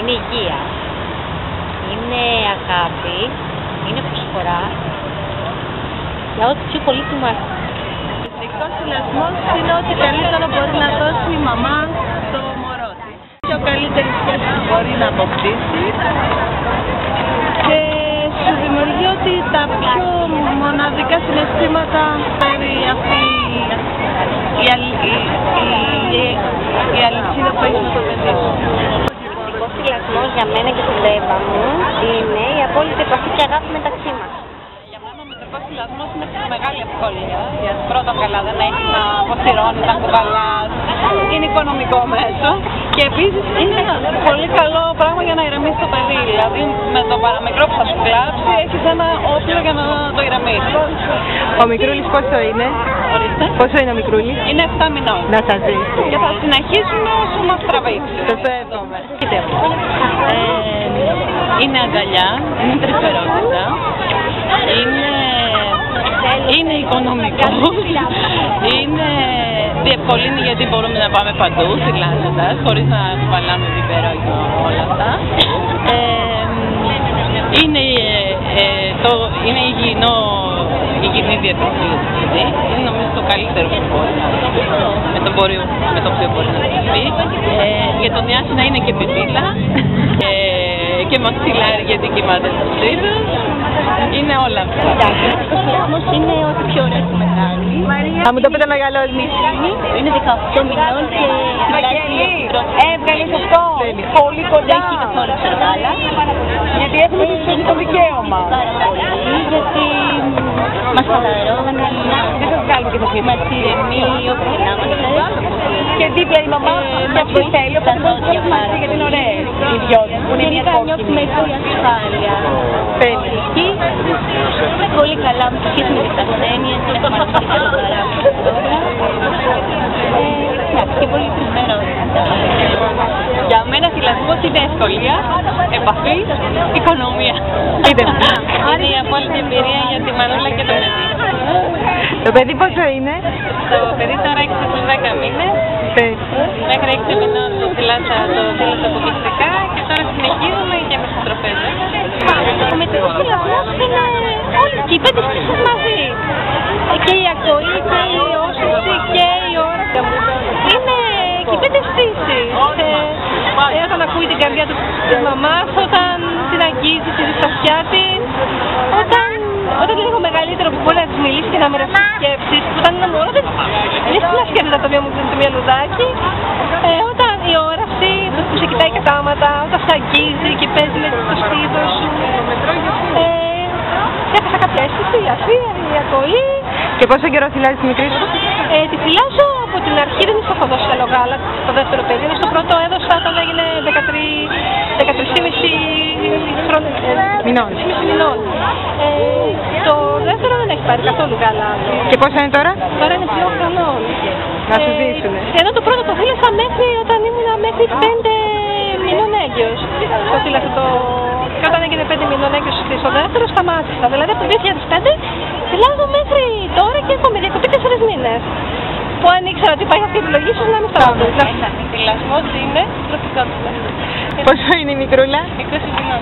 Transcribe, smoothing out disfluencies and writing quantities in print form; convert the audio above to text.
Είναι υγεία, είναι αγάπη, είναι προσφορά για ό,τι πιο πολύτιμο έχουμε. Ο ηθικός θυλασμός είναι ό,τι καλύτερο μπορεί να δώσει η μαμά στο μωρό της. Πιο καλύτερη σχέση μπορεί να αποκτήσει και σου δημιουργεί ότι τα πιο μοναδικά συναισθήματα φέρει αυτή η αλυσίδα που έχει στο παιδί σου. Ο ηθικός θυλασμός για μένα και την Εύα μου είναι η απόλυτη επαφή και αγάπη μεταξύ μας. Για μένα ο μητρικός θυλασμός είναι μεγάλη ευκολία. Πρώτα καλά δεν έχει να αποστηρώνει, να κουβαλάς. Είναι οικονομικό μέσο. Και επίσης είναι ένα πολύ καλό πράγμα για να ηρεμήσει το παιδί. Δηλαδή με το παραμικρό που θα σου κλάψει έχεις ένα όπλο για να το ηρεμήσεις. Ο μικρούλης πόσο είναι? Ορίστε. Πόσο είναι ο μικρούλης? Είναι 7 μηνών. Να σας ζήσει. Και θα συνεχίσουμε όσο μας τραβήξει. Σας το εύχομαι. Είναι αγκαλιά, είναι τρυφερότητα, είναι οικονομικό, διευκολύνει γιατί μπορούμε να πάμε παντού θυλάζοντας, χωρίς να κουβαλάμε βιμπερό και όλα αυτά. Είναι υγιεινή διατροφή, είναι νομίζω το καλύτερο που μπορεί με το οποίο μπορεί να τρυφεί. Για τον Ιάσινα είναι και πιπίλα και μαξιλάρι γιατί κοιμάται στο σπίτι. Είναι όλα αυτά. Ο θυλασμός είναι ό,τι πιο ωραίο και μεγάλη. Θα μου το πείτε μεγαλώνει. Είναι 18 μηνών και Έβγαλες αυτό, πολύ κοντά. δεν έχει καθόλου ψεργάλα. Γιατί έχουμε το δικαίωμα. Πάρα πολύ, γιατί μας χαλαρώνει, Δεν σας βγάλουμε και το κλίμα. μας ηρεμεί όπου και να είμαστε. Και δίπλα η μαμά και αυτή θέλει, οπότε μπορεί να μαζί γιατί είναι ωραίες οι δυο τους, που είναι μια Γενικά κόκκινη. νιώθουμε πολύ ασφάλεια. Θέλει. Πολύ καλά με τη σχέση με τις ασθένειες, έχουμε αρχίσει το παράδειγμα. Και πολύ τρυφερότητα. Για μένα θυλασμός είναι ευκολία, επαφή, οικονομία. Είναι η απόλυτη εμπειρία για τη μανούλα και το παιδί. Το παιδί πόσο είναι? Το παιδί τώρα έχει στους 10 μήνες. Μέχρι 6 μηνών το θυλάσα αποκλειστικά και τώρα συνεχίζουμε και με τις τροφές. Ο μητρικός θυλασμός είναι όλοι και οι 5 στήσεις μαζί. Και η ακοή και η όστηση και η όρεξη. Είναι και οι 5 στήσεις. Όταν ακούει την καρδιά της μαμάς, όταν την αγγίζει τη διστασιά της, όταν είναι λίγο μεγαλύτερο που μπορεί να της μιλήσει και να μοιραστεί σκέψεις, που όταν είναι μόνο δεν είναι να σκέφτεται το μυαλουδάκι. Όταν η όραση που σε κοιτάει κατάματα, όταν σε αγγίζει και παίζει με το στήθο σου. Έχασα κάποια αίσθηση, η αφία, η ακοή. Και πόσο καιρό θυλάζεις τη μικρή σου? Τη θυλάζω από την αρχή, δεν έχω δώσει άλλο γάλα στο δεύτερο παιδί. Στο πρώτο έδωσα όταν έγινε 13,5 μηνών. Το δεύτερο δεν έχει πάρει καθόλου γάλα. Και πόσο είναι τώρα? Τώρα είναι 2 χρονών. Να σου ζήσουνε. Ενώ το πρώτο το θύλασα μέχρι όταν ήμουν μέχρι 5 μηνών έγκυος. Το θύλασα και όταν έγινε 5 μηνών έγκυος στο δεύτερο σταμάτησα. Δηλαδή από το 2005 θυλάζω μέχρι τώρα και έχω με διακοπή 4 μήνες. Που αν ήξερα ότι υπάρχει αυτή η επιλογή, ίσως να μην σταματούσα. Θυλασμός είναι τροφικότητα. Πόσο είναι η μικρούλα? 20 μηνών.